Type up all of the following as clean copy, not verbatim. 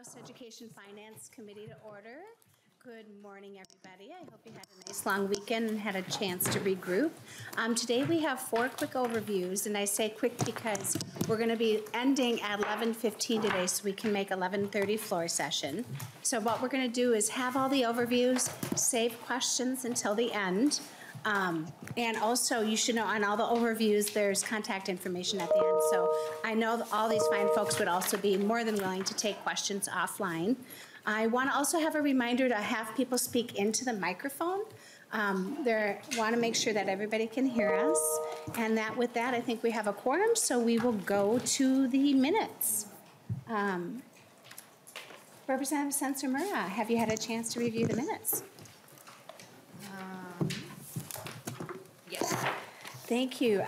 House Education Finance Committee to order. Good morning, everybody. I hope you had a nice long weekend and had a chance to regroup. Today we have 4 quick overviews, and I say quick because we're going to be ending at 11:15 today so we can make 11:30 floor session. So what we're going to do is have all the overviews, save questions until the end. And also, you should know on all the overviews, there's contact information at the end. So I know that all these fine folks would also be more than willing to take questions offline. I want to also have a reminder to have people speak into the microphone. Want to make sure that everybody can hear us. And that with that, I think we have a quorum, so we will go to the minutes. Representative Sencer-Murrah, have you had a chance to review the minutes? Yes. Thank you.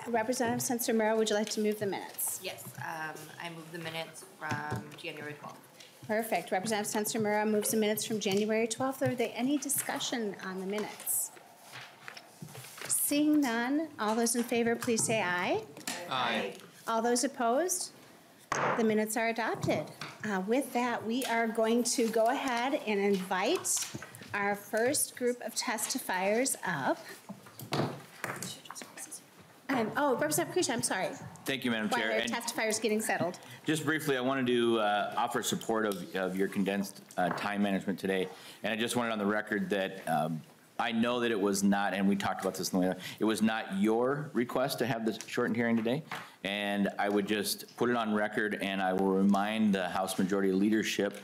Representative Sencer-Murrah, would you like to move the minutes? Yes, I move the minutes from January 12th. Perfect. Representative Sencer-Murrah moves the minutes from January 12th. Are there any discussion on the minutes? Seeing none, all those in favor, please say aye. Aye. All those opposed? The minutes are adopted. With that, we are going to go ahead and invite our first group of testifiers up. Representative Perpich, I'm sorry. Thank you, Madam Chair. While our testifiers getting settled. Just briefly, I wanted to offer support of your condensed time management today. And I just wanted on the record that I know that it was not, and we talked about this in the way, it was not your request to have this shortened hearing today. And I would just put it on record, and I will remind the House Majority Leadership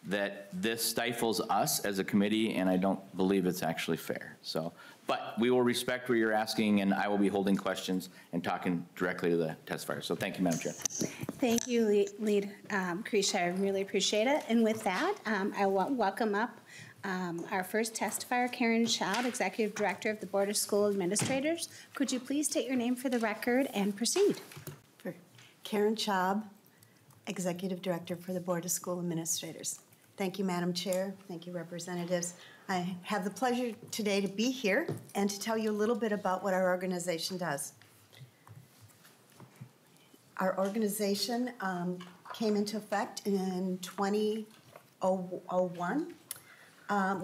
that this stifles us as a committee, and I don't believe it's actually fair. So, but we will respect what you're asking, and I will be holding questions and talking directly to the testifiers. So thank you, Madam Chair. Thank you, Lead Krisha. I really appreciate it. And with that, I will welcome up our first testifier, Karen Schaub, Executive Director of the Board of School Administrators. Could you please state your name for the record and proceed? Karen Schaub, Executive Director for the Board of School Administrators. Thank you, Madam Chair. Thank you, representatives. I have the pleasure today to be here and to tell you a little bit about what our organization does. Our organization came into effect in 2001.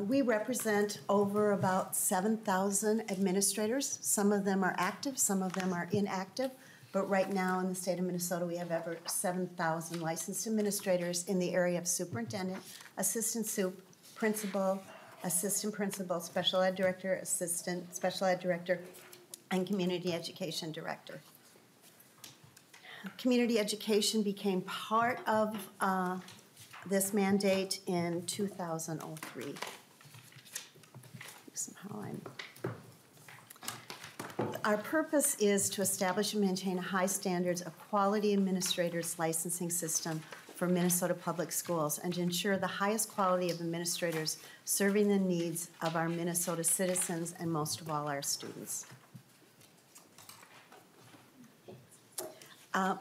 We represent over about 7,000 administrators. Some of them are active, some of them are inactive. But right now in the state of Minnesota, we have over 7,000 licensed administrators in the area of superintendent, assistant sup, principal, assistant principal, special ed director, assistant special ed director, and community education director. Community education became part of this mandate in 2003. Our purpose is to establish and maintain high standards of quality administrators licensing system for Minnesota public schools and to ensure the highest quality of administrators serving the needs of our Minnesota citizens and most of all our students.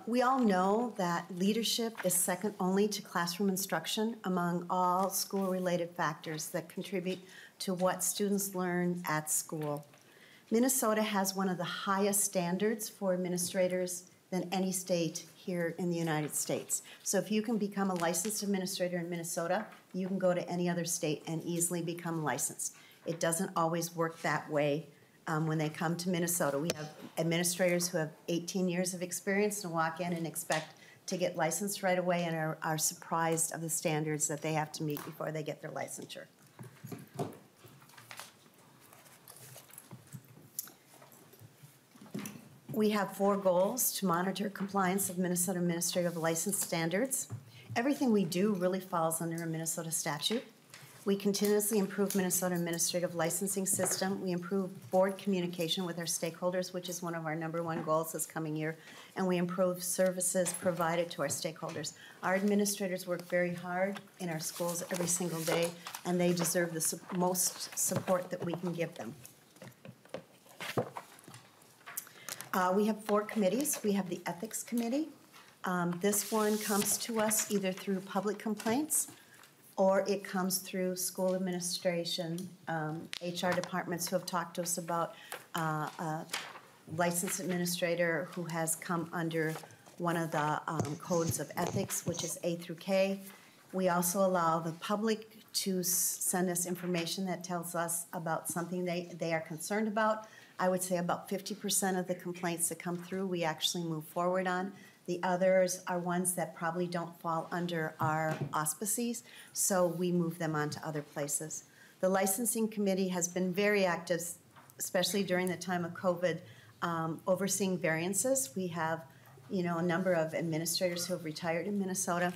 We all know that leadership is second only to classroom instruction among all school-related factors that contribute to what students learn at school. Minnesota has one of the highest standards for administrators than any state here in the United States. So if you can become a licensed administrator in Minnesota, you can go to any other state and easily become licensed. It doesn't always work that way when they come to Minnesota. We have administrators who have 18 years of experience and walk in and expect to get licensed right away and are surprised of the standards that they have to meet before they get their licensure. We have 4 goals to monitor compliance of Minnesota administrative license standards. Everything we do really falls under a Minnesota statute. We continuously improve Minnesota administrative licensing system. We improve board communication with our stakeholders, which is one of our #1 goals this coming year, and we improve services provided to our stakeholders. Our administrators work very hard in our schools every single day, and they deserve the most support that we can give them. We have 4 committees. We have the Ethics Committee. This one comes to us either through public complaints or it comes through school administration, HR departments who have talked to us about a licensed administrator who has come under one of the codes of ethics, which is A through K. We also allow the public to send us information that tells us about something they are concerned about. I would say about 50% of the complaints that come through, we actually move forward on. The others are ones that probably don't fall under our auspices, so we move them on to other places. The licensing committee has been very active, especially during the time of COVID, overseeing variances. We have, a number of administrators who have retired in Minnesota,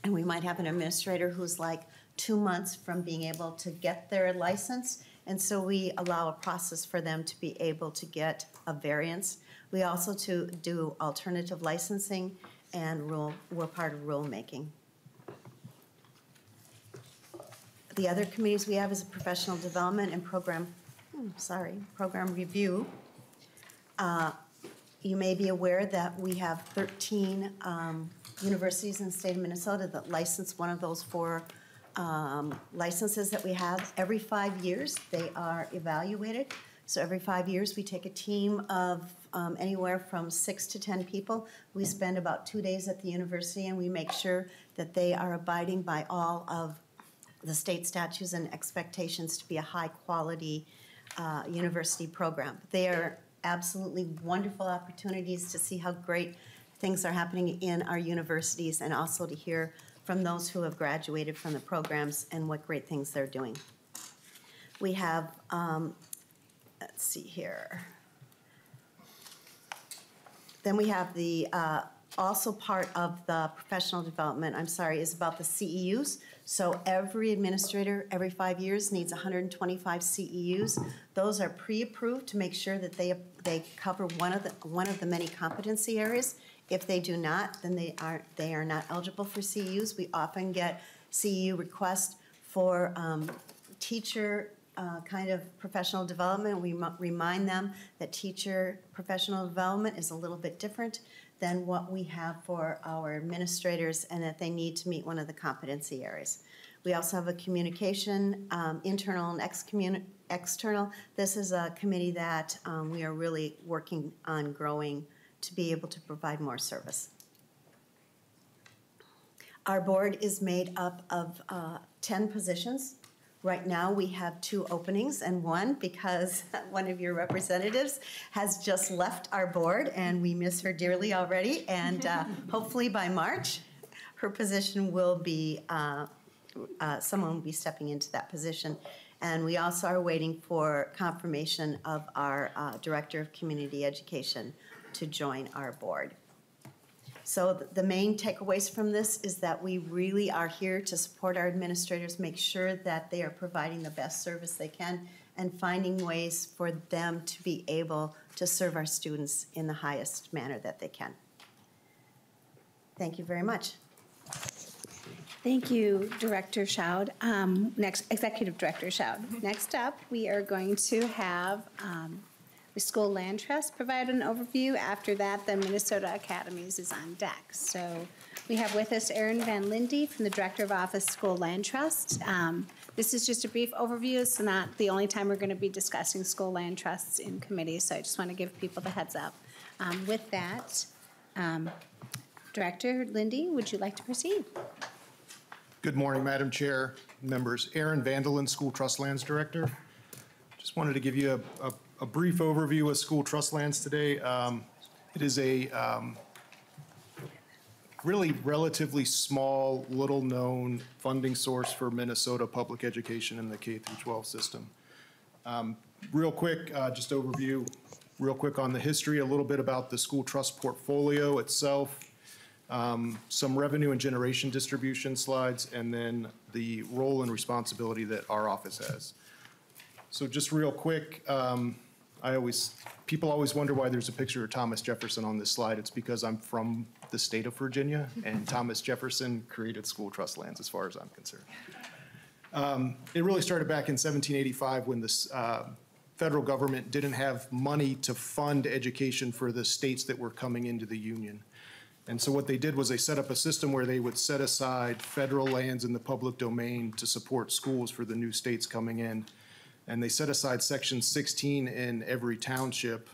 and we might have an administrator who's like 2 months from being able to get their license, and so we allow a process for them to be able to get a variance. We also do alternative licensing, and we're part of rulemaking. The other committees we have is professional development and program review. You may be aware that we have 13 universities in the state of Minnesota that license one of those 4 licenses that we have. Every 5 years, they are evaluated. So every 5 years, we take a team of anywhere from 6 to 10 people. We spend about 2 days at the university, and we make sure that they are abiding by all of the state statutes and expectations to be a high-quality university program. They are absolutely wonderful opportunities to see how great things are happening in our universities, and also to hear from those who have graduated from the programs and what great things they're doing. We have, let's see here. Then we have the, also part of the professional development, is about the CEUs. So every administrator, every 5 years, needs 125 CEUs. Those are pre-approved to make sure that they cover one of the many competency areas. If they do not, then they are not eligible for CEUs. We often get CEU requests for teacher kind of professional development. We remind them that teacher professional development is a little bit different than what we have for our administrators, and that they need to meet one of the competency areas. We also have a communication, internal and external. This is a committee that we are really working on growing to be able to provide more service. Our board is made up of 10 positions. Right now, we have 2 openings, and one because one of your representatives has just left our board, and we miss her dearly already, and hopefully by March, her position will be, someone will be stepping into that position. And we also are waiting for confirmation of our Director of Community Education to join our board. So the main takeaways from this is that we really are here to support our administrators, make sure that they are providing the best service they can, and finding ways for them to be able to serve our students in the highest manner that they can. Thank you very much. Thank you, Director Schaud. Executive Director Schaud. Next up, we are going to have the School Land Trust provide an overview. After that, the Minnesota Academies is on deck. So we have with us Erin Van Lindy from the Director of Office School Land Trust. This is just a brief overview. It's not the only time we're going to be discussing school land trusts in committee, so I just want to give people the heads up. With that, Director Lindy, would you like to proceed? Good morning, Madam Chair, members. Erin Vandelin, School Trust Lands Director. Just wanted to give you a brief overview of School Trust Lands today. It is a really relatively small, little-known funding source for Minnesota public education in the K-12 system. Real quick, just overview, real quick on the history, a little bit about the school trust portfolio itself, some revenue and generation distribution slides, and then the role and responsibility that our office has. So just real quick, people always wonder why there's a picture of Thomas Jefferson on this slide. It's because I'm from the state of Virginia, and Thomas Jefferson created school trust lands, as far as I'm concerned. It really started back in 1785 when the federal government didn't have money to fund education for the states that were coming into the Union. And so what they did was they set up a system where they would set aside federal lands in the public domain to support schools for the new states coming in. And they set aside Section 16 in every township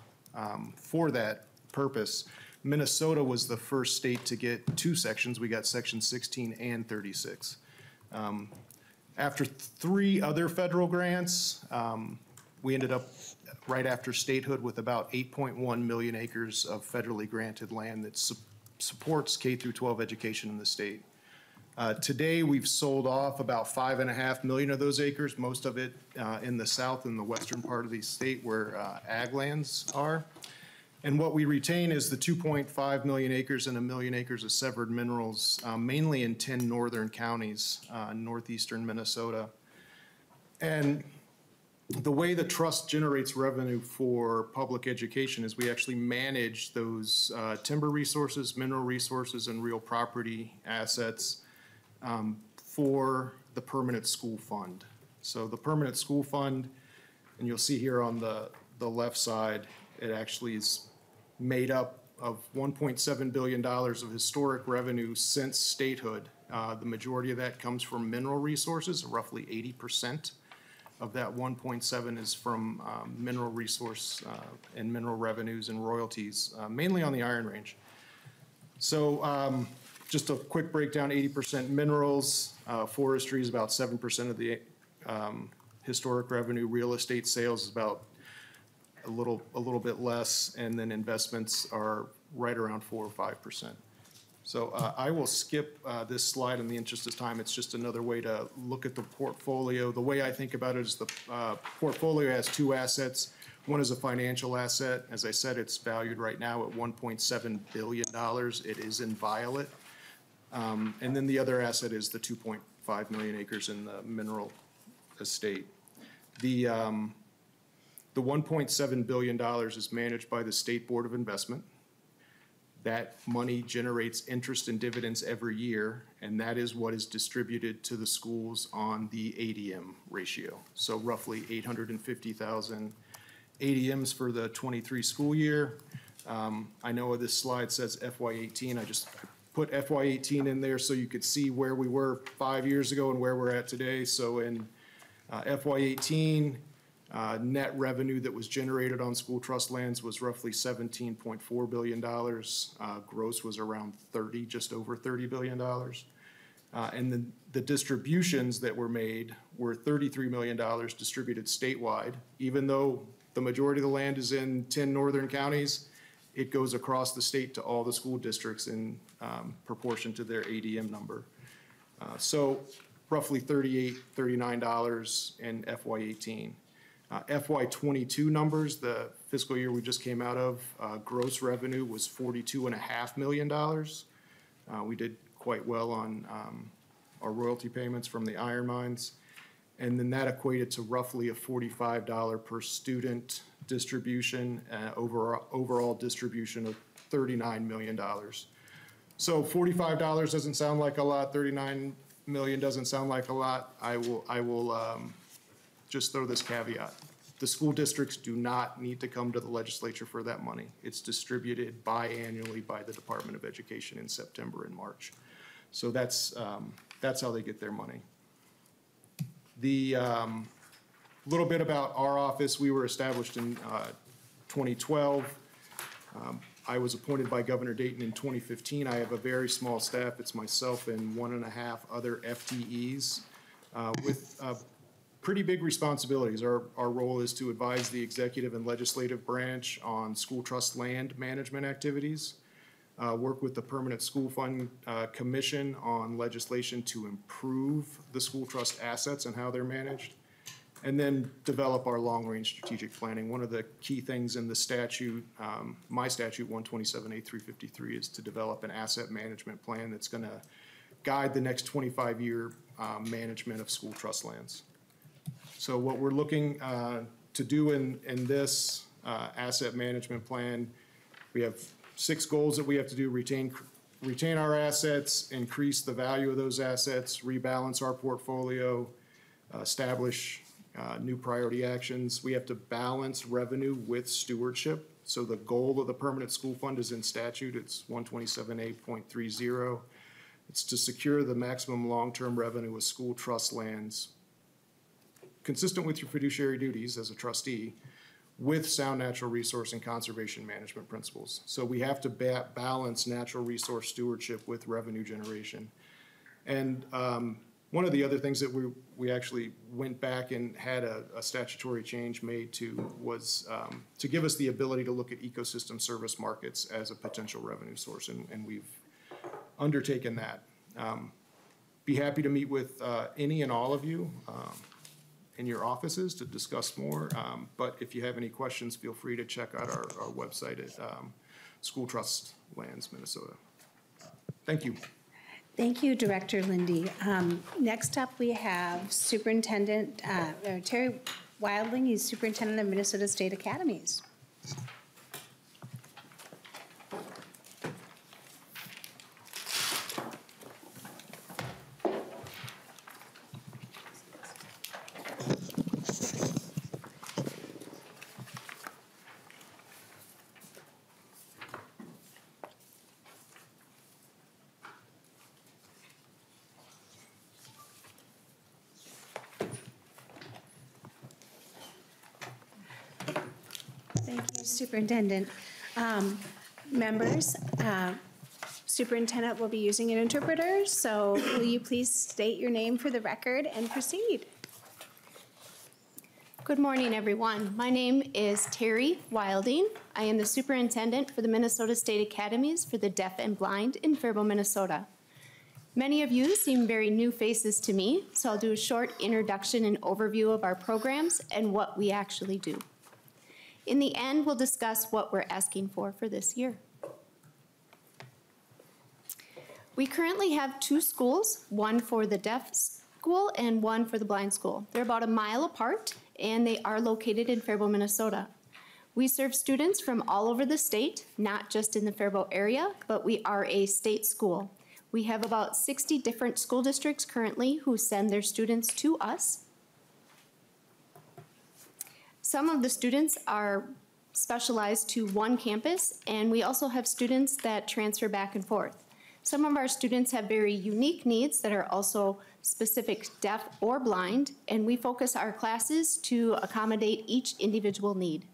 for that purpose. Minnesota was the first state to get two sections. We got section 16 and 36. After three other federal grants, we ended up right after statehood with about 8.1 million acres of federally granted land that supports K through 12 education in the state. Today, we've sold off about 5.5 million of those acres, most of it in the south and the western part of the state where ag lands are. And what we retain is the 2.5 million acres and 1 million acres of severed minerals, mainly in 10 northern counties, northeastern Minnesota. And the way the trust generates revenue for public education is we actually manage those timber resources, mineral resources, and real property assets for the permanent school fund. So the permanent school fund, and you'll see here on the left side, it actually is made up of $1.7 billion of historic revenue since statehood. The majority of that comes from mineral resources, roughly 80% of that 1.7 is from mineral resource and mineral revenues and royalties, mainly on the Iron Range. So just a quick breakdown, 80% minerals, forestry is about 7% of the historic revenue, real estate sales is about a little bit less, and then investments are right around 4 or 5%. So I will skip this slide in the interest of time. It's just another way to look at the portfolio. The way I think about it is the portfolio has two assets. One is a financial asset. As I said, it's valued right now at $1.7 billion. It is inviolate. And then the other asset is the 2.5 million acres in the mineral estate. The $1.7 billion is managed by the State Board of Investment. That money generates interest and dividends every year, and that is what is distributed to the schools on the ADM ratio. So roughly 850,000 ADMs for the 23 school year. I know this slide says FY18. I just put FY18 in there so you could see where we were 5 years ago and where we're at today. So in FY18, net revenue that was generated on school trust lands was roughly $17.4 billion. Gross was around just over $30 billion. And then the distributions that were made were $33 million distributed statewide. Even though the majority of the land is in 10 northern counties, it goes across the state to all the school districts in proportion to their ADM number. So roughly $38, $39 in FY18. FY22 numbers, the fiscal year we just came out of, gross revenue was $42.5 million. We did quite well on our royalty payments from the iron mines. And then that equated to roughly a $45 per student distribution, overall distribution of $39 million. So $45 doesn't sound like a lot, $39 million doesn't sound like a lot. I will just throw this caveat. The school districts do not need to come to the legislature for that money. It's distributed biannually by the Department of Education in September and March. So that's how they get their money. The little bit about our office, we were established in 2012. I was appointed by Governor Dayton in 2015. I have a very small staff. It's myself and 1.5 other FTEs with pretty big responsibilities. Our role is to advise the executive and legislative branch on school trust land management activities, work with the Permanent School Fund Commission on legislation to improve the school trust assets and how they're managed, and then develop our long-range strategic planning. One of the key things in the statute, my statute 127A353, is to develop an asset management plan that's going to guide the next 25-year management of school trust lands. So what we're looking to do in this asset management plan, we have 6 goals that we have to do: retain our assets, increase the value of those assets, rebalance our portfolio, establish new priority actions. We have to balance revenue with stewardship. So the goal of the Permanent School Fund is in statute. It's 127A.30. It's to secure the maximum long-term revenue of school trust lands consistent with your fiduciary duties as a trustee, with sound natural resource and conservation management principles. So we have to balance natural resource stewardship with revenue generation. And one of the other things that we actually went back and had a statutory change made to was to give us the ability to look at ecosystem service markets as a potential revenue source, and we've undertaken that. Be happy to meet with any and all of you in your offices to discuss more. But if you have any questions, feel free to check out our website at School Trust Lands, Minnesota. Thank you. Thank you, Director Lindy. Next up, we have Superintendent Terry Wildling. He's Superintendent of Minnesota State Academies. Thank you, Superintendent. Members, Superintendent will be using an interpreter, so will you please state your name for the record and proceed? Good morning, everyone. My name is Terry Wilding. I am the superintendent for the Minnesota State Academies for the Deaf and Blind in Faribault, Minnesota. Many of you seem very new faces to me, so I'll do a short introduction and overview of our programs and what we actually do. In the end, we'll discuss what we're asking for this year. We currently have 2 schools, one for the deaf school and one for the blind school. They're about a mile apart, and they are located in Faribault, Minnesota. We serve students from all over the state, not just in the Faribault area, but we are a state school. We have about 60 different school districts currently who send their students to us. Some of the students are specialized to one campus, and we also have students that transfer back and forth. Some of our students have very unique needs that are also specific deaf or blind, and we focus our classes to accommodate each individual need.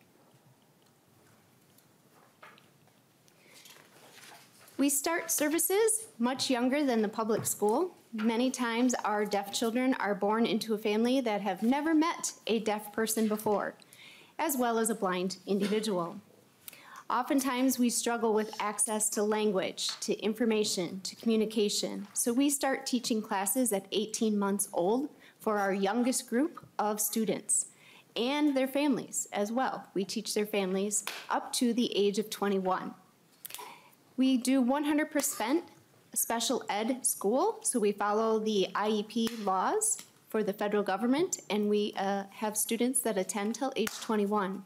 We start services much younger than the public school. Many times our deaf children are born into a family that have never met a deaf person before, as well as a blind individual. Oftentimes we struggle with access to language, to information, to communication. So we start teaching classes at 18 months old for our youngest group of students and their families as well. We teach their families up to the age of 21. We do 100% special ed school, so we follow the IEP laws for the federal government, and we have students that attend till age 21.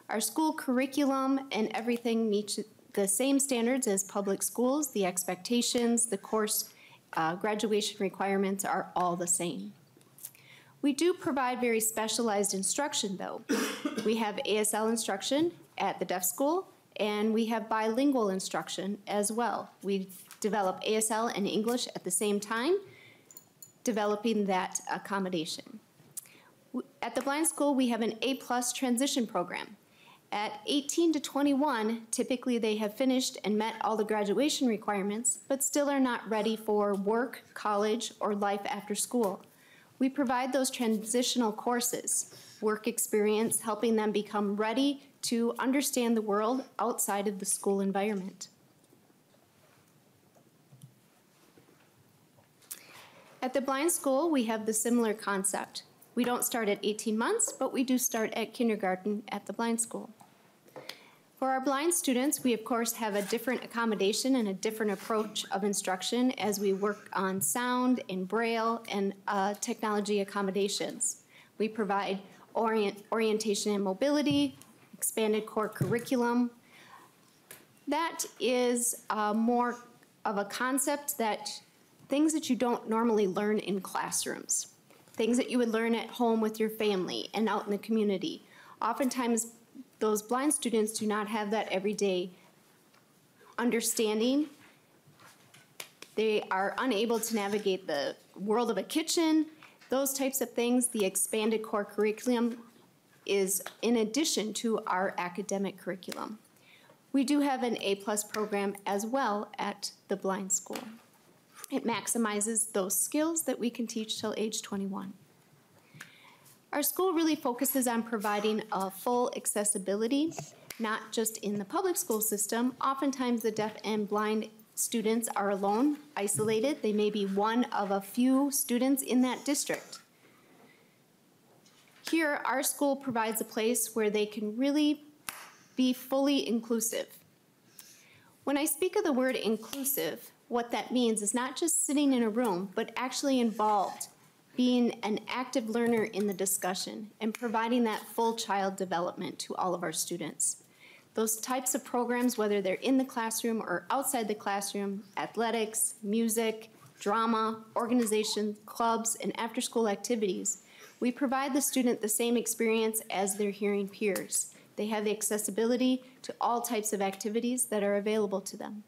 Our school curriculum and everything meets the same standards as public schools. The expectations, the course graduation requirements are all the same. We do provide very specialized instruction, though. We have ASL instruction at the deaf school, and we have bilingual instruction as well. We develop ASL and English at the same time, developing that accommodation. At the blind school, we have an A+ transition program. At 18 to 21, typically they have finished and met all the graduation requirements, but still are not ready for work, college, or life after school. We provide those transitional courses, work experience, helping them become ready to understand the world outside of the school environment. At the blind school, we have the similar concept. We don't start at 18 months, but we do start at kindergarten at the blind school. For our blind students, we of course have a different accommodation and a different approach of instruction as we work on sound and braille and technology accommodations. We provide orientation and mobility, expanded core curriculum. That is more of a concept that things that you don't normally learn in classrooms, things that you would learn at home with your family and out in the community. Oftentimes, those blind students do not have that everyday understanding. They are unable to navigate the world of a kitchen, those types of things. The expanded core curriculum is in addition to our academic curriculum. We do have an A+ program as well at the blind school. It maximizes those skills that we can teach till age 21. Our school really focuses on providing a full accessibility, not just in the public school system. Oftentimes the deaf and blind students are alone, isolated. They may be one of a few students in that district. Here, our school provides a place where they can really be fully inclusive. When I speak of the word inclusive, what that means is not just sitting in a room, but actually involved, being an active learner in the discussion and providing that full child development to all of our students. Those types of programs, whether they're in the classroom or outside the classroom, athletics, music, drama, organization, clubs, and after-school activities, we provide the student the same experience as their hearing peers. They have the accessibility to all types of activities that are available to them.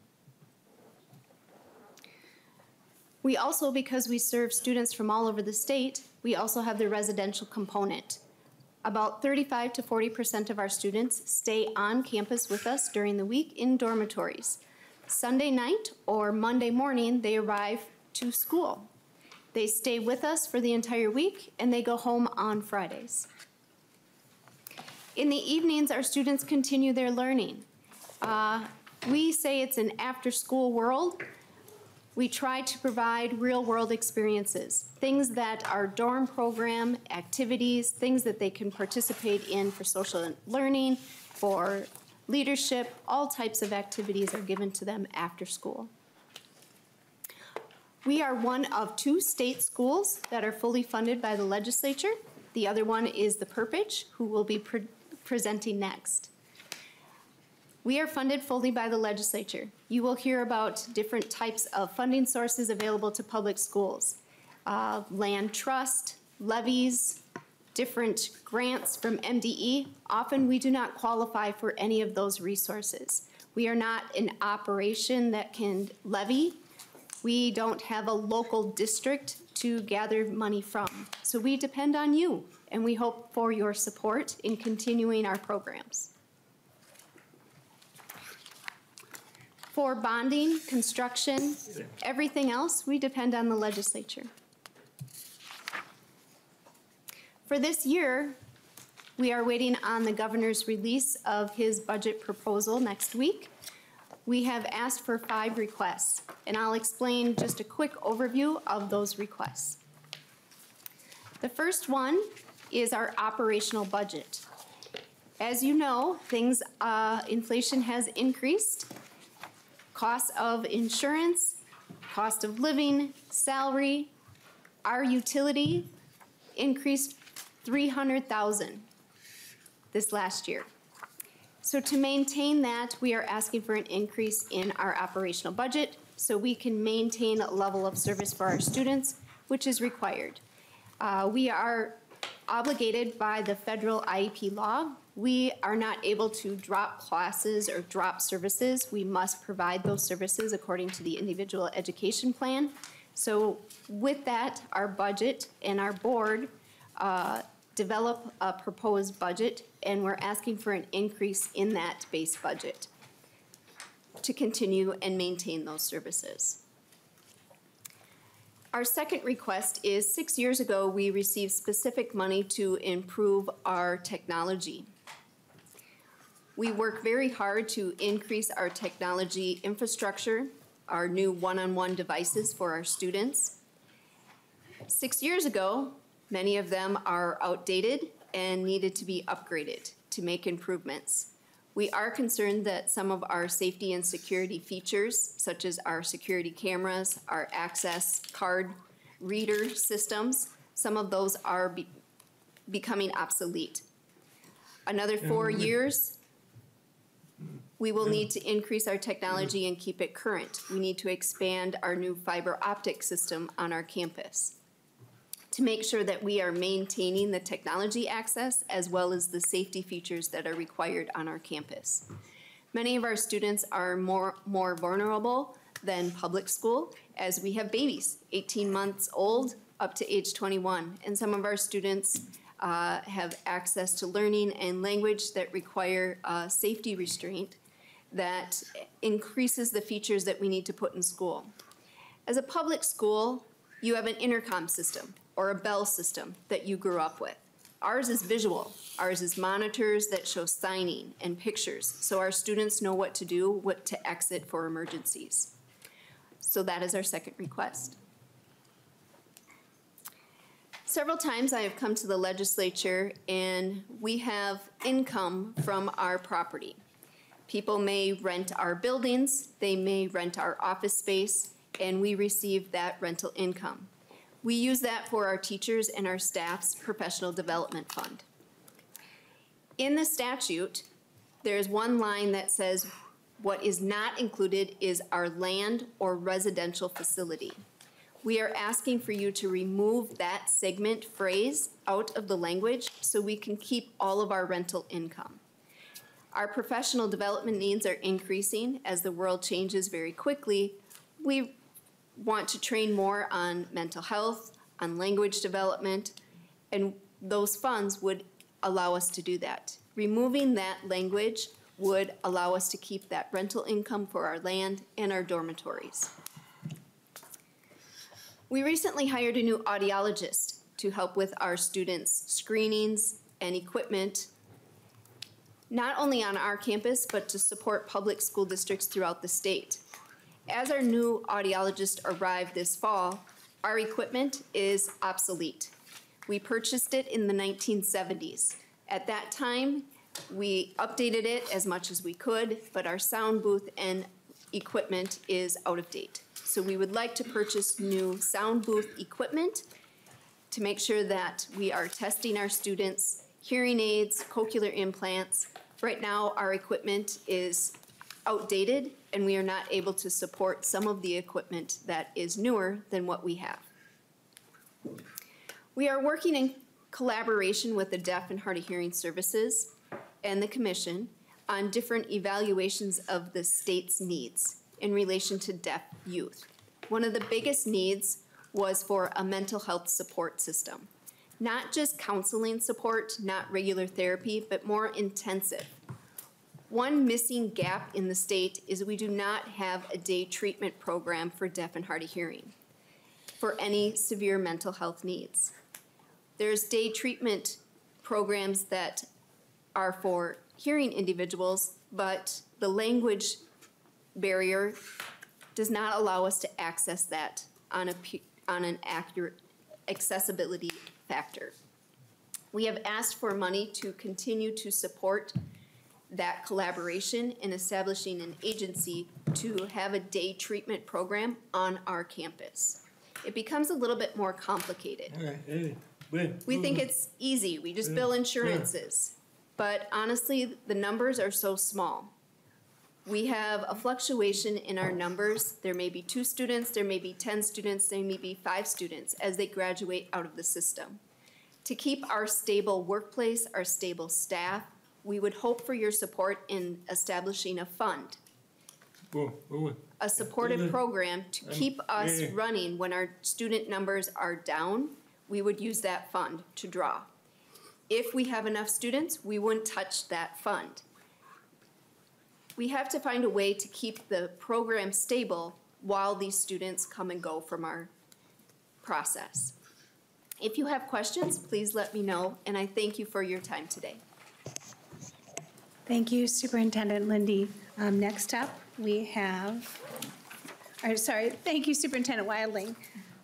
We also, because we serve students from all over the state, we also have the residential component. About 35 to 40% of our students stay on campus with us during the week in dormitories. Sunday night or Monday morning, they arrive to school. They stay with us for the entire week and they go home on Fridays. In the evenings, our students continue their learning. We say it's an after-school world. We try to provide real-world experiences, things that are dorm program activities, things that they can participate in for social learning, for leadership. All types of activities are given to them after school. We are one of 2 state schools that are fully funded by the legislature. The other one is the Perpich, who will be presenting next. We are funded fully by the legislature. You will hear about different types of funding sources available to public schools. Land trust, levies, different grants from MDE. Often we do not qualify for any of those resources. We are not an operation that can levy. We don't have a local district to gather money from. So we depend on you, and we hope for your support in continuing our programs. For bonding, construction, everything else, we depend on the legislature. For this year, we are waiting on the governor's release of his budget proposal next week. We have asked for 5 requests, and I'll explain just a quick overview of those requests. The first one is our operational budget. As you know, inflation has increased. Cost of insurance, cost of living, salary, our utility increased $300,000 this last year. So to maintain that, we are asking for an increase in our operational budget so we can maintain a level of service for our students, which is required. We are obligated by the federal IEP law. We are not able to drop classes or drop services. We must provide those services according to the individual education plan. So with that, our budget and our board develop a proposed budget, and we're asking for an increase in that base budget to continue and maintain those services. Our second request is 6 years ago, we received specific money to improve our technology. We work very hard to increase our technology infrastructure, our new one-on-one devices for our students. 6 years ago, many of them are outdated and needed to be upgraded to make improvements. We are concerned that some of our safety and security features, such as our security cameras, our access card reader systems, some of those are becoming obsolete. Another 4 years, we will need to increase our technology and keep it current. We need to expand our new fiber optic system on our campus to make sure that we are maintaining the technology access as well as the safety features that are required on our campus. Many of our students are more vulnerable than public school, as we have babies, 18 months old up to age 21, and some of our students have access to learning and language that require safety restraint that increases the features that we need to put in school. As a public school, you have an intercom system or a bell system that you grew up with. Ours is visual. Ours is monitors that show signing and pictures, so our students know what to do, what to exit for emergencies. So that is our second request. Several times I have come to the legislature and we have income from our property. People may rent our buildings, they may rent our office space, and we receive that rental income. We use that for our teachers and our staff's professional development fund. In the statute, there's one line that says what is not included is our land or residential facility. We are asking for you to remove that segment phrase out of the language so we can keep all of our rental income. Our professional development needs are increasing as the world changes very quickly. We want to train more on mental health, on language development, and those funds would allow us to do that. Removing that language would allow us to keep that rental income for our land and our dormitories. We recently hired a new audiologist to help with our students' screenings and equipment, not only on our campus, but to support public school districts throughout the state. As our new audiologist arrived this fall, our equipment is obsolete. We purchased it in the 1970s. At that time, we updated it as much as we could, but our sound booth and equipment is out of date. So we would like to purchase new sound booth equipment to make sure that we are testing our students' hearing aids, cochlear implants. Right now, our equipment is outdated, and we are not able to support some of the equipment that is newer than what we have. We are working in collaboration with the Deaf and Hard of Hearing Services and the Commission on different evaluations of the state's needs in relation to deaf youth. One of the biggest needs was for a mental health support system. Not just counseling support, not regular therapy, but more intensive. One missing gap in the state is we do not have a day treatment program for deaf and hard of hearing for any severe mental health needs. There's day treatment programs that are for hearing individuals, but the language barrier does not allow us to access that on an accurate accessibility factor. We have asked for money to continue to support that collaboration in establishing an agency to have a day treatment program on our campus. It becomes a little bit more complicated. We think it's easy, we just bill insurances. But honestly, the numbers are so small. We have a fluctuation in our numbers. There may be 2 students, there may be 10 students, there may be 5 students as they graduate out of the system. To keep our stable workplace, our stable staff, we would hope for your support in establishing a fund, a supportive program to keep us running when our student numbers are down. We would use that fund to draw. If we have enough students, we wouldn't touch that fund. We have to find a way to keep the program stable while these students come and go from our process. If you have questions, please let me know, and I thank you for your time today. Thank you, Superintendent Lindy. Next up, we have, thank you, Superintendent Wilding.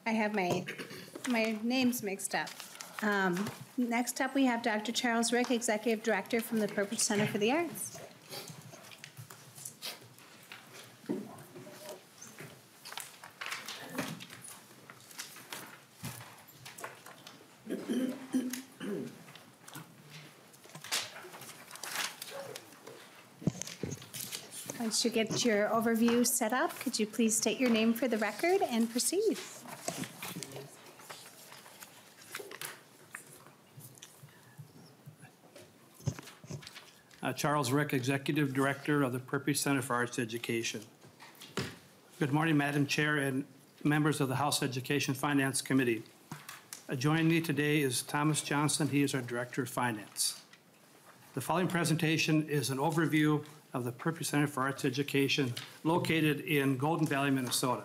I have my names mixed up. Next up, we have Dr. Charles Rick, Executive Director from the Perpich Center for the Arts. Once you get your overview set up, could you please state your name for the record and proceed? Charles Rick, Executive Director of the Perpich Center for Arts Education. Good morning, Madam Chair and members of the House Education Finance Committee. Joining me today is Thomas Johnson. He is our Director of Finance. The following presentation is an overview of the Perpich Center for Arts Education located in Golden Valley, Minnesota.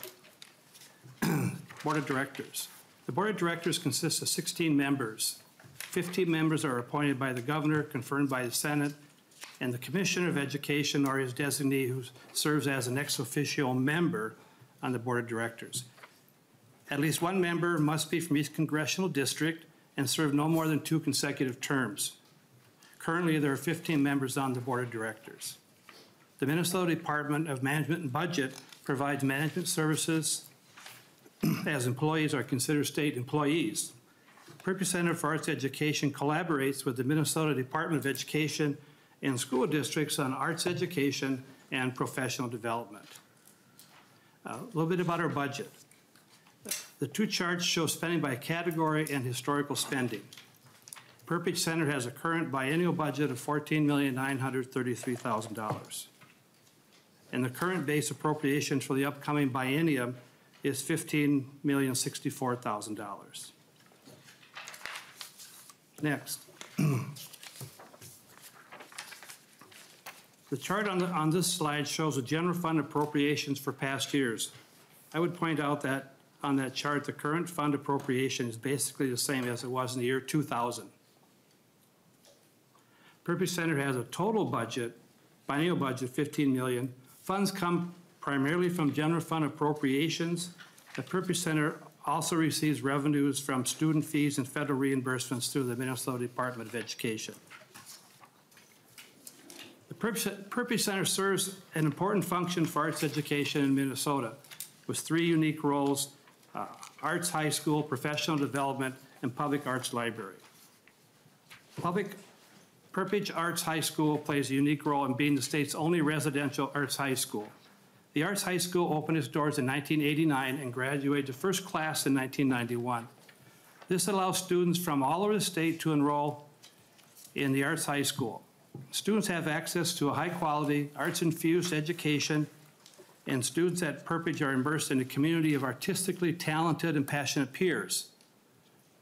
Board of Directors. The Board of Directors consists of 16 members. 15 members are appointed by the Governor, confirmed by the Senate, and the Commissioner of Education or his designee who serves as an ex officio member on the Board of Directors. At least one member must be from each congressional district and serve no more than 2 consecutive terms. Currently, there are 15 members on the Board of Directors. The Minnesota Department of Management and Budget provides management services as employees are considered state employees. Perpich Center for Arts Education collaborates with the Minnesota Department of Education and school districts on arts education and professional development. A little bit about our budget. The 2 charts show spending by category and historical spending. Perpich Center has a current biennial budget of $14,933,000. And the current base appropriation for the upcoming biennium is $15,064,000. Next. The chart on this slide shows the general fund appropriations for past years. I would point out that on that chart, the current fund appropriation is basically the same as it was in the year 2000. Perpich Center has a total budget, biennial budget, $15 million. Funds come primarily from general fund appropriations. The Perpich Center also receives revenues from student fees and federal reimbursements through the Minnesota Department of Education. The Perpich Center serves an important function for arts education in Minnesota with 3 unique roles: Arts High School, Professional Development, and Public Arts Library. Perpich Arts High School plays a unique role in being the state's only residential arts high school. The Arts High School opened its doors in 1989 and graduated to first class in 1991. This allows students from all over the state to enroll in the Arts High School. Students have access to a high-quality, arts-infused education, and students at Perpich are immersed in a community of artistically talented and passionate peers.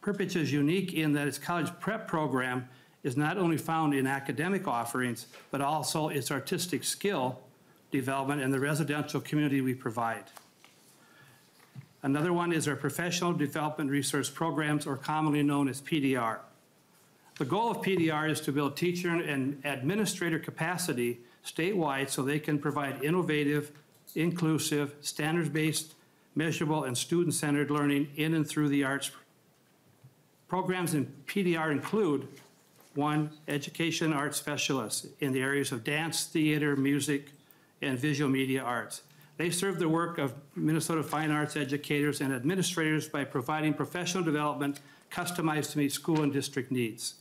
Perpich is unique in that its college prep program is not only found in academic offerings, but also its artistic skill development and the residential community we provide. Another one is our Professional Development Resource Programs, or commonly known as PDR. The goal of PDR is to build teacher and administrator capacity statewide so they can provide innovative, inclusive, standards-based, measurable, and student-centered learning in and through the arts. Programs in PDR include: 1, education arts specialists in the areas of dance, theater, music, and visual media arts. They serve the work of Minnesota fine arts educators and administrators by providing professional development customized to meet school and district needs.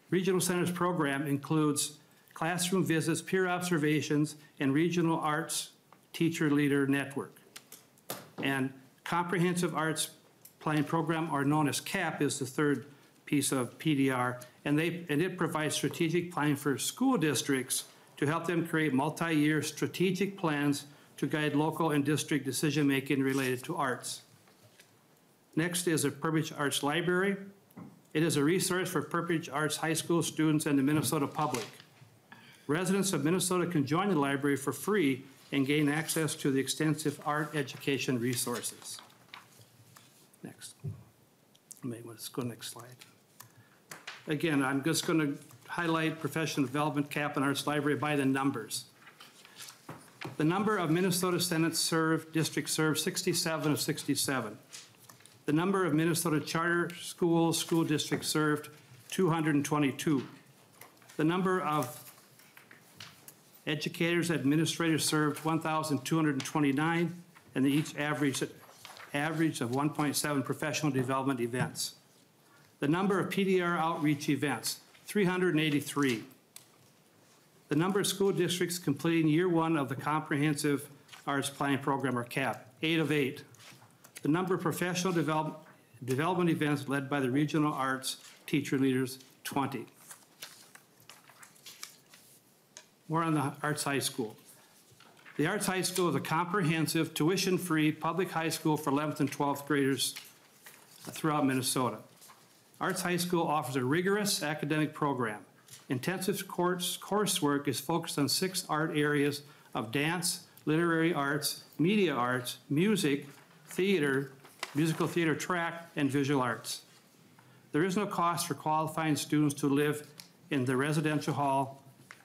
Regional Centers program includes classroom visits, peer observations, and regional arts teacher leader network. And comprehensive arts planning program, or known as CAP, is the 3rd piece of PDR, and it provides strategic planning for school districts to help them create multi-year strategic plans to guide local and district decision-making related to arts. Next is a Perpich Arts Library. It is a resource for Perpich Arts High School students and the Minnesota public. Residents of Minnesota can join the library for free and gain access to the extensive art education resources. Next. Let's go next slide. Again, I'm just going to highlight professional development, CAP, and Arts Library by the numbers. The number of Minnesota Senate districts served, 67 of 67. The number of Minnesota charter schools, school districts served, 222. The number of educators, administrators served, 1,229, and they each average of 1.7 professional development events. The number of PDR outreach events, 383. The number of school districts completing year 1 of the Comprehensive Arts Planning Program, or CAP, 8 of 8. The number of professional development events led by the regional arts teacher leaders, 20. More on the Arts High School. The Arts High School is a comprehensive, tuition-free public high school for 11th and 12th graders throughout Minnesota. Arts High School offers a rigorous academic program. Intensive coursework is focused on 6 art areas of dance, literary arts, media arts, music, theater, musical theater track, and visual arts. There is no cost for qualifying students to live in the residential hall,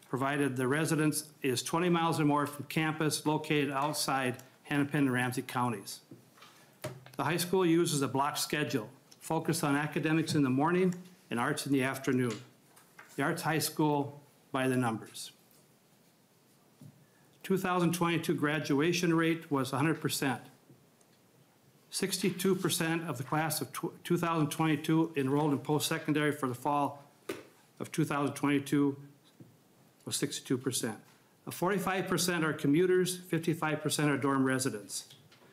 provided the residence is 20 miles or more from campus located outside Hennepin and Ramsey counties. The high school uses a block schedule, focused on academics in the morning and arts in the afternoon. The Arts High School by the numbers. 2022 graduation rate was 100%. 62% of the class of 2022 enrolled in post-secondary for the fall of 2022 was 62%. 45% are commuters, 55% are dorm residents.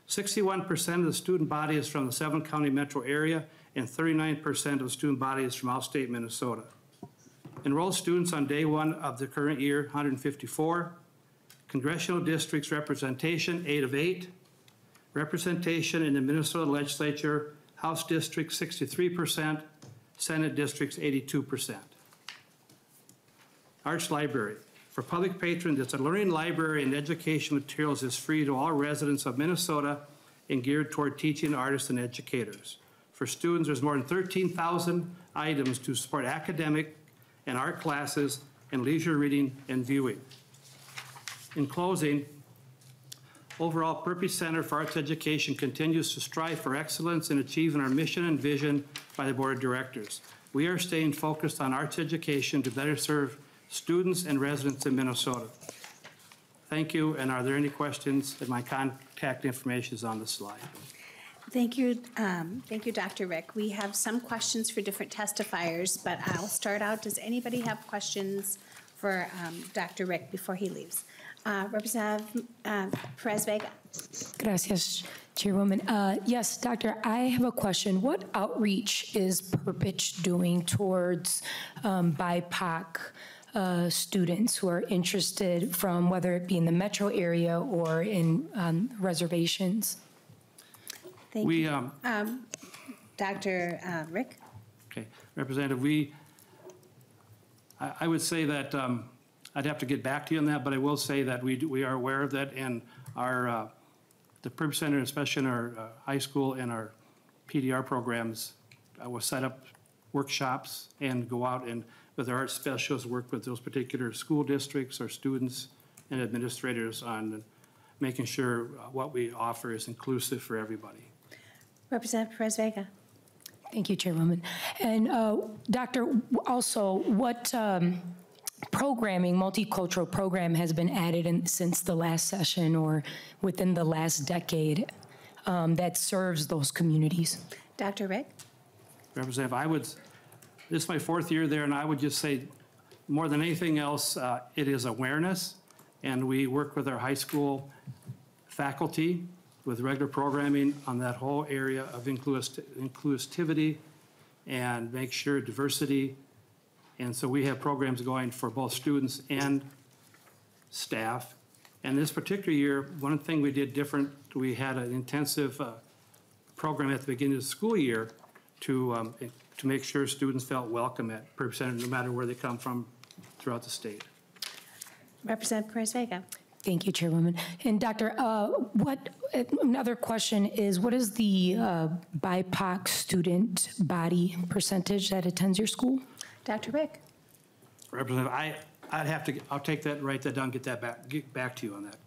61% of the student body is from the 7-county metro area, and 39% of the student body is from outstate Minnesota. Enrolled students on day 1 of the current year, 154. Congressional districts representation, 8 of 8. Representation in the Minnesota legislature, House districts, 63%, Senate districts, 82%. Arts Library. For public patrons, it's a learning library and education materials is free to all residents of Minnesota and geared toward teaching artists and educators. For students, there's more than 13,000 items to support academic and art classes and leisure reading and viewing. In closing, overall, Perpich Center for Arts Education continues to strive for excellence in achieving our mission and vision by the Board of Directors. We are staying focused on arts education to better serve students and residents in Minnesota. Thank you, and are there any questions? And my contact information is on the slide. Thank you, Dr. Rick. We have some questions for different testifiers, but I'll start out. Does anybody have questions for Dr. Rick before he leaves? Representative Perez-Vega. Gracias, Chairwoman. Yes, Doctor, I have a question. What outreach is Perpich doing towards BIPOC students who are interested from whether it be in the metro area or in reservations? Thank you. Dr. Rick? Okay, Representative, I would say that I'd have to get back to you on that, but I will say that we are aware of that, and our the Perpich Center, especially in our high school and our PDR programs, will set up workshops and go out and with our art specialists work with those particular school districts or students and administrators on making sure what we offer is inclusive for everybody. Representative Perez-Vega. Thank you, Chairwoman. And Doctor, also, what programming, multicultural program has been added since the last session or within the last decade that serves those communities? Dr. Rick? Representative, this is my 4th year there, and I would just say, more than anything else, it is awareness, and we work with our high school faculty with regular programming on that whole area of inclusivity and make sure diversity. And so we have programs going for both students and staff. And this particular year, one thing we did different, we had an intensive program at the beginning of the school year to make sure students felt welcome at Perpich Center, no matter where they come from throughout the state. Representative Perez-Vega. Thank you, Chairwoman. And Doctor, another question is, what is the BIPOC student body percentage that attends your school? Dr. Rick. Representative, I'll take that, write that down, get back to you on that.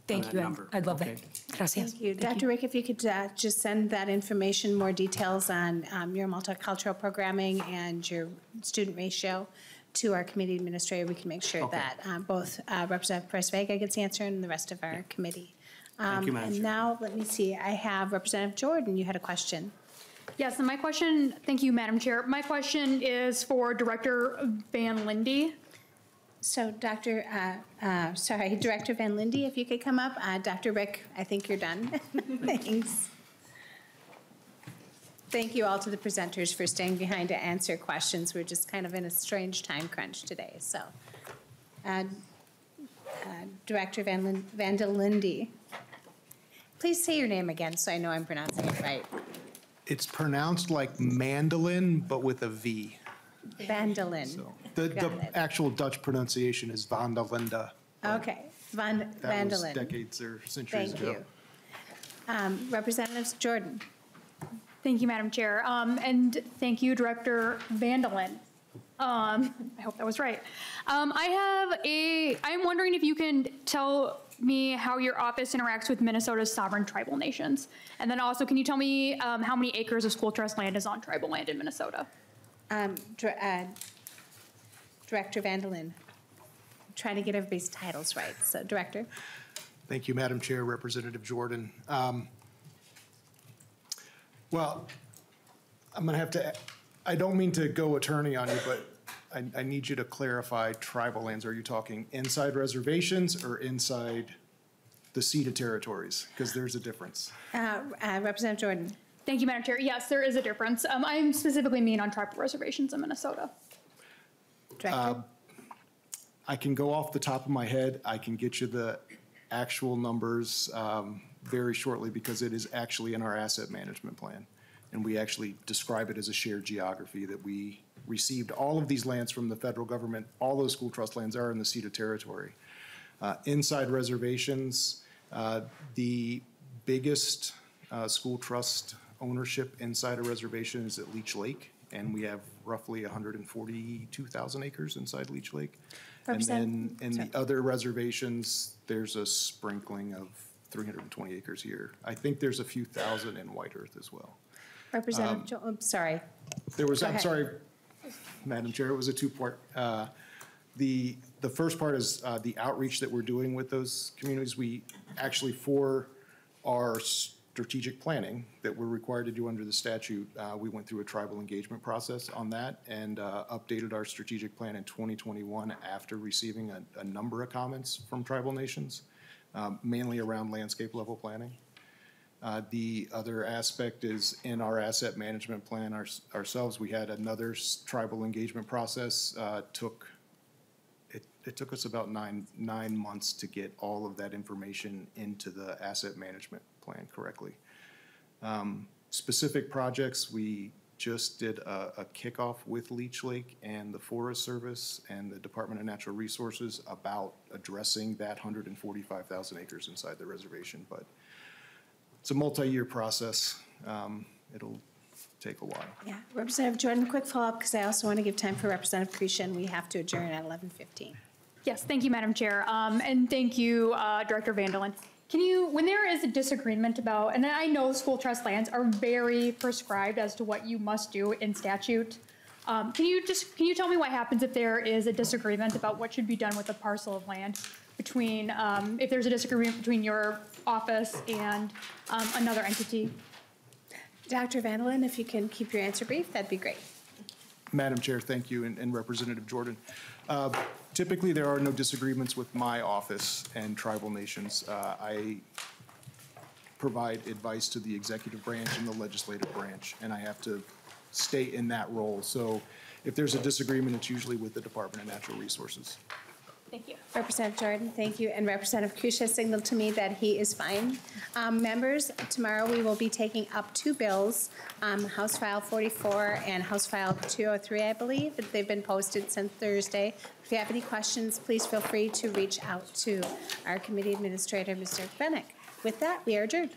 Thank you. Number. I'd love Okay. that. Gracias. Thank you. Dr. Rick, if you could just send that information, more details on your multicultural programming and your student ratio to our committee administrator, we can make sure that both Representative Perez-Vega gets answered and the rest of our committee. Thank you, Madam And Chair. now, let me see, I have Representative Jordan, you had a question. Yes, and my question, thank you, Madam Chair. My question is for Director Van Lindy. So Director Van Lindy, if you could come up. Dr. Rick, I think you're done. Thanks. Thank you all to the presenters for staying behind to answer questions. We're just kind of in a strange time crunch today, so. Director Van Lindy, please say your name again so I know I'm pronouncing it right. It's pronounced like mandolin, but with a V. Vandalin. So the Got it. actual Dutch pronunciation is Van der Linde. Okay, That was Vandalin. decades or centuries Thank ago. you. Representative Jordan. Thank you, Madam Chair. And thank you, Director Vandalin. I hope that was right. I'm wondering if you can tell me how your office interacts with Minnesota's sovereign tribal nations. And then also, can you tell me how many acres of school trust land is on tribal land in Minnesota? Director Vandalin. Trying to get everybody's titles right. So, Director. Thank you, Madam Chair, Representative Jordan. Well, I'm going to have to, I don't mean to go attorney on you, but I need you to clarify tribal lands. Are you talking inside reservations or inside the ceded territories? Because there's a difference. Representative Jordan. Thank you, Madam Chair. Yes, there is a difference. I specifically mean on tribal reservations in Minnesota. Director. I can go off the top of my head. I can get you the actual numbers very shortly because it is actually in our asset management plan. And we actually describe it as a shared geography that we received all of these lands from the federal government. All those school trust lands are in the ceded territory. Inside reservations, the biggest school trust ownership inside a reservation is at Leech Lake, and we have roughly 142,000 acres inside Leech Lake. And then in the other reservations, there's a sprinkling of 320 acres here. I think there's a few thousand in White Earth as well. Representative, sorry. There was, Go I'm ahead. sorry, Madam Chair, it was a two-part. The first part is the outreach that we're doing with those communities. We actually, for our strategic planning that we're required to do under the statute, we went through a tribal engagement process on that and updated our strategic plan in 2021 after receiving a number of comments from tribal nations, mainly around landscape level planning. The other aspect is in our asset management plan ourselves, we had another tribal engagement process. It took us about nine months to get all of that information into the asset management plan correctly. Specific projects, we just did a kickoff with Leech Lake and the Forest Service and the Department of Natural Resources about addressing that 145,000 acres inside the reservation, but it's a multi-year process. It'll take a while. Yeah, Representative Jordan, quick follow-up, because I also want to give time for Representative Krisha, and we have to adjourn at 11:15. Yes, thank you, Madam Chair. And thank you, Director Vandalin. Can you, when there is a disagreement about, and I know school trust lands are very prescribed as to what you must do in statute. Can you tell me what happens if there is a disagreement about what should be done with a parcel of land between, if there's a disagreement between your office and another entity? Dr. Vandalin, if you can keep your answer brief, that'd be great. Madam Chair, thank you, and Representative Jordan. Typically, there are no disagreements with my office and tribal nations. I provide advice to the executive branch and the legislative branch, and I have to stay in that role. So if there's a disagreement, it's usually with the Department of Natural Resources. Thank you. Representative Jordan, thank you. And Representative Krisha signaled to me that he is fine. Members, tomorrow we will be taking up two bills, House File 44 and House File 203, I believe. They've been posted since Thursday. If you have any questions, please feel free to reach out to our committee administrator, Mr. Bennick. With that, we are adjourned.